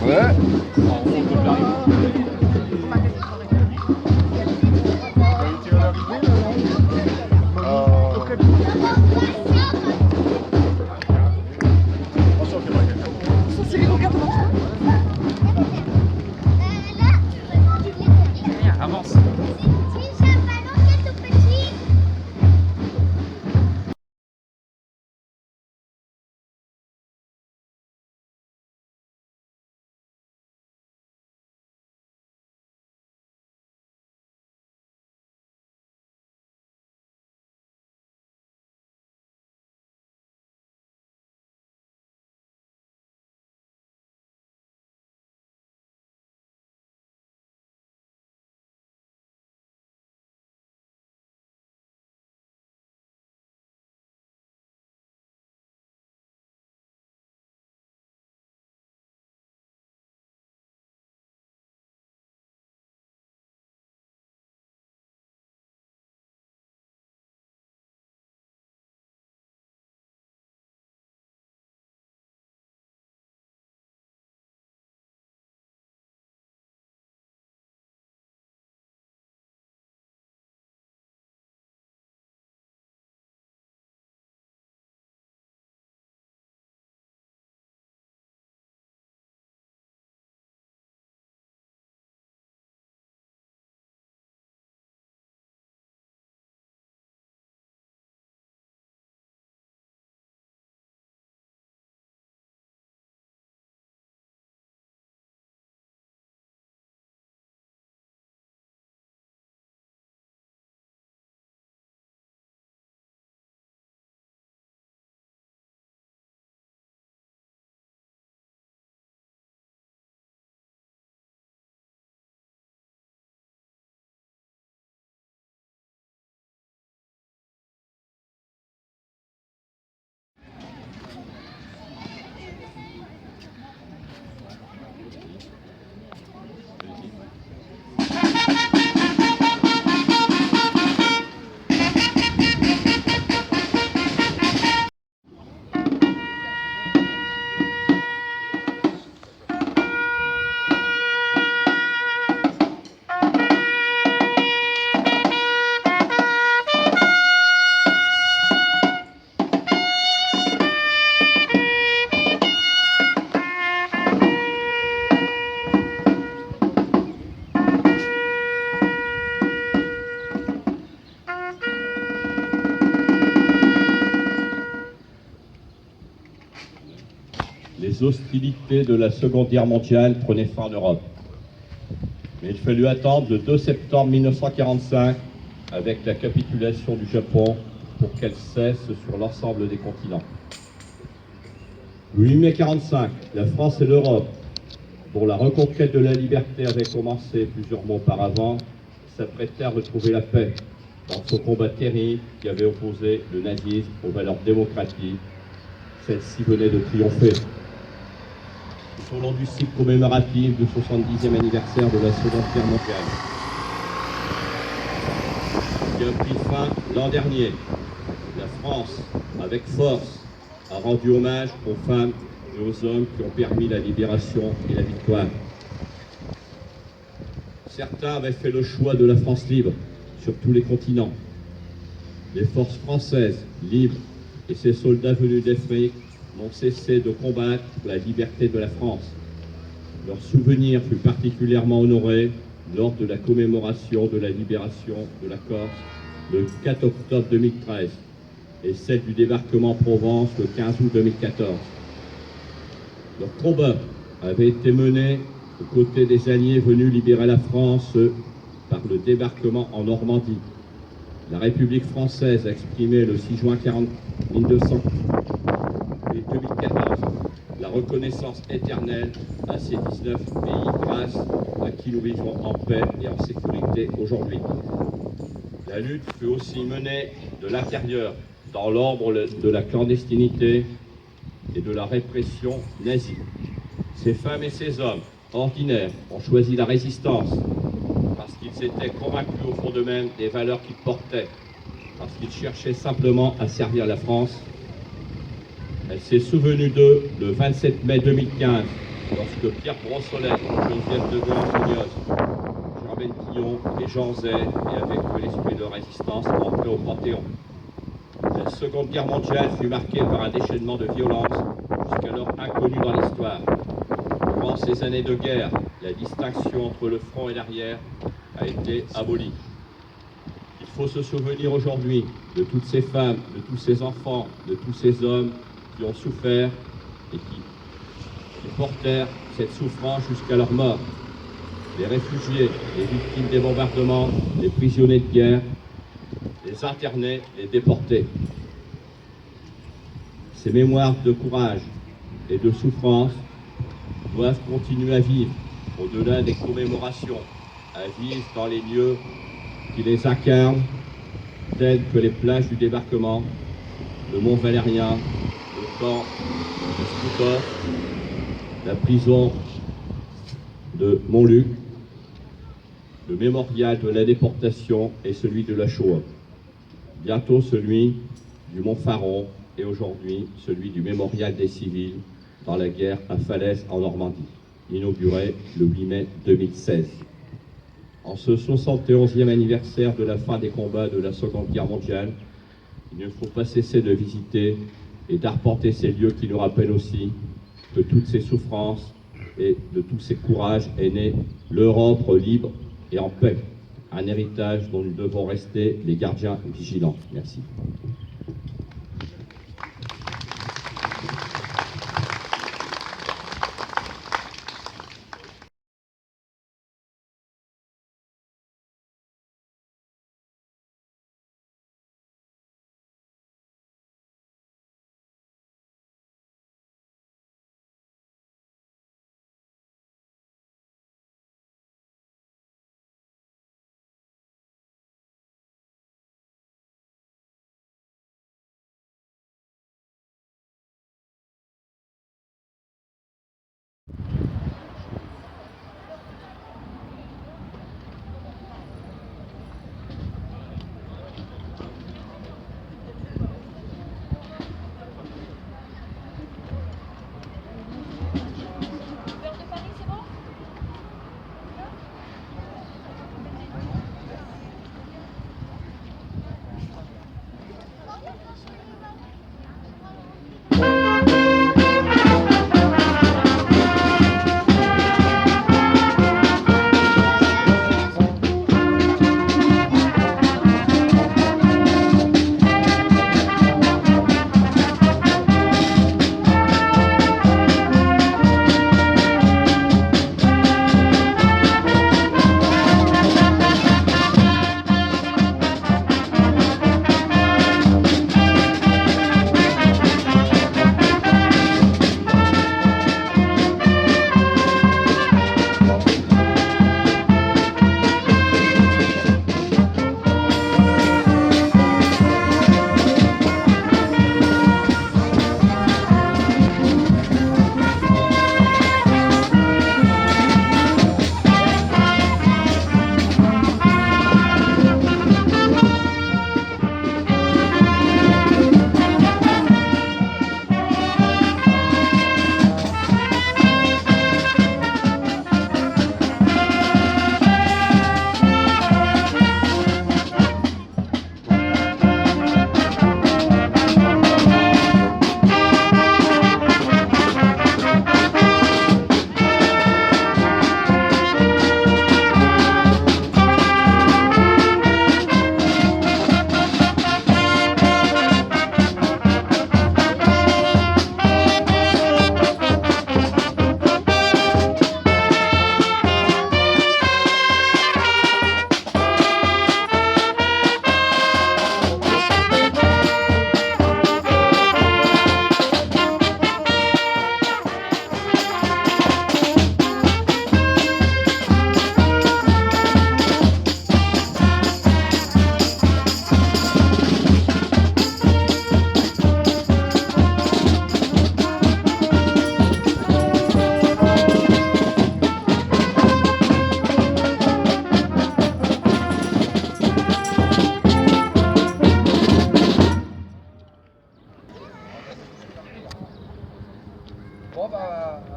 Ouais. Avance. Les hostilités de la Seconde Guerre mondiale prenaient fin en Europe. Mais il fallut attendre le 2 septembre 1945, avec la capitulation du Japon, pour qu'elle cesse sur l'ensemble des continents. Le 8 mai 1945, la France et l'Europe, dont la reconquête de la liberté avait commencé plusieurs mois auparavant, s'apprêtaient à retrouver la paix dans ce combat terrible qui avait opposé le nazisme aux valeurs démocratiques. Celle-ci venait de triompher. Tout au long du cycle commémoratif du 70e anniversaire de la Seconde Guerre mondiale, qui a pris fin l'an dernier, la France, avec force, a rendu hommage aux femmes et aux hommes qui ont permis la libération et la victoire. Certains avaient fait le choix de la France libre sur tous les continents. Les forces françaises libres et ces soldats venus d'Afrique n'ont cessé de combattre pour la liberté de la France. Leur souvenir fut particulièrement honoré lors de la commémoration de la libération de la Corse le 4 octobre 2013 et celle du débarquement en Provence le 15 août 2014. Leur combat avait été mené aux côtés des Alliés venus libérer la France par le débarquement en Normandie. La République française a exprimé le 6 juin 2014 la reconnaissance éternelle à ces 19 pays grâce à qui nous vivons en paix et en sécurité aujourd'hui. La lutte fut aussi menée de l'intérieur, dans l'ombre de la clandestinité et de la répression nazie. Ces femmes et ces hommes ordinaires ont choisi la résistance parce qu'ils étaient convaincus au fond d'eux-mêmes des valeurs qu'ils portaient, parce qu'ils cherchaient simplement à servir la France. Elle s'est souvenue d'eux le 27 mai 2015, lorsque Pierre Brossolette, Geneviève de Gaulle-Munoz, Germaine Tillon et Jean Zay, et avec l'esprit de résistance, entrés au Panthéon. La Seconde Guerre mondiale fut marquée par un déchaînement de violence jusqu'alors inconnu dans l'histoire. Durant ces années de guerre, la distinction entre le front et l'arrière a été abolie. Il faut se souvenir aujourd'hui de toutes ces femmes, de tous ces enfants, de tous ces hommes qui ont souffert et qui portèrent cette souffrance jusqu'à leur mort. Les réfugiés, les victimes des bombardements, les prisonniers de guerre, les internés, les déportés. Ces mémoires de courage et de souffrance doivent continuer à vivre au-delà des commémorations, à vivre dans les lieux qui les incarnent, tels que les plages du débarquement, le Mont Valérien, le camp de Skoutov, la prison de Montluc, le mémorial de la déportation et celui de la Shoah. Bientôt celui du Mont Faron et aujourd'hui celui du mémorial des civils dans la guerre à Falaise en Normandie, inauguré le 8 mai 2016. En ce 71e anniversaire de la fin des combats de la Seconde Guerre mondiale, il ne faut pas cesser de visiter et d'arpenter ces lieux qui nous rappellent aussi que toutes ces souffrances et de tous ces courages est née l'Europe libre et en paix, un héritage dont nous devons rester les gardiens vigilants. Merci.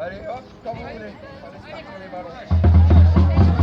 allez hop, comme vous voulez. Allez, starter les ballons.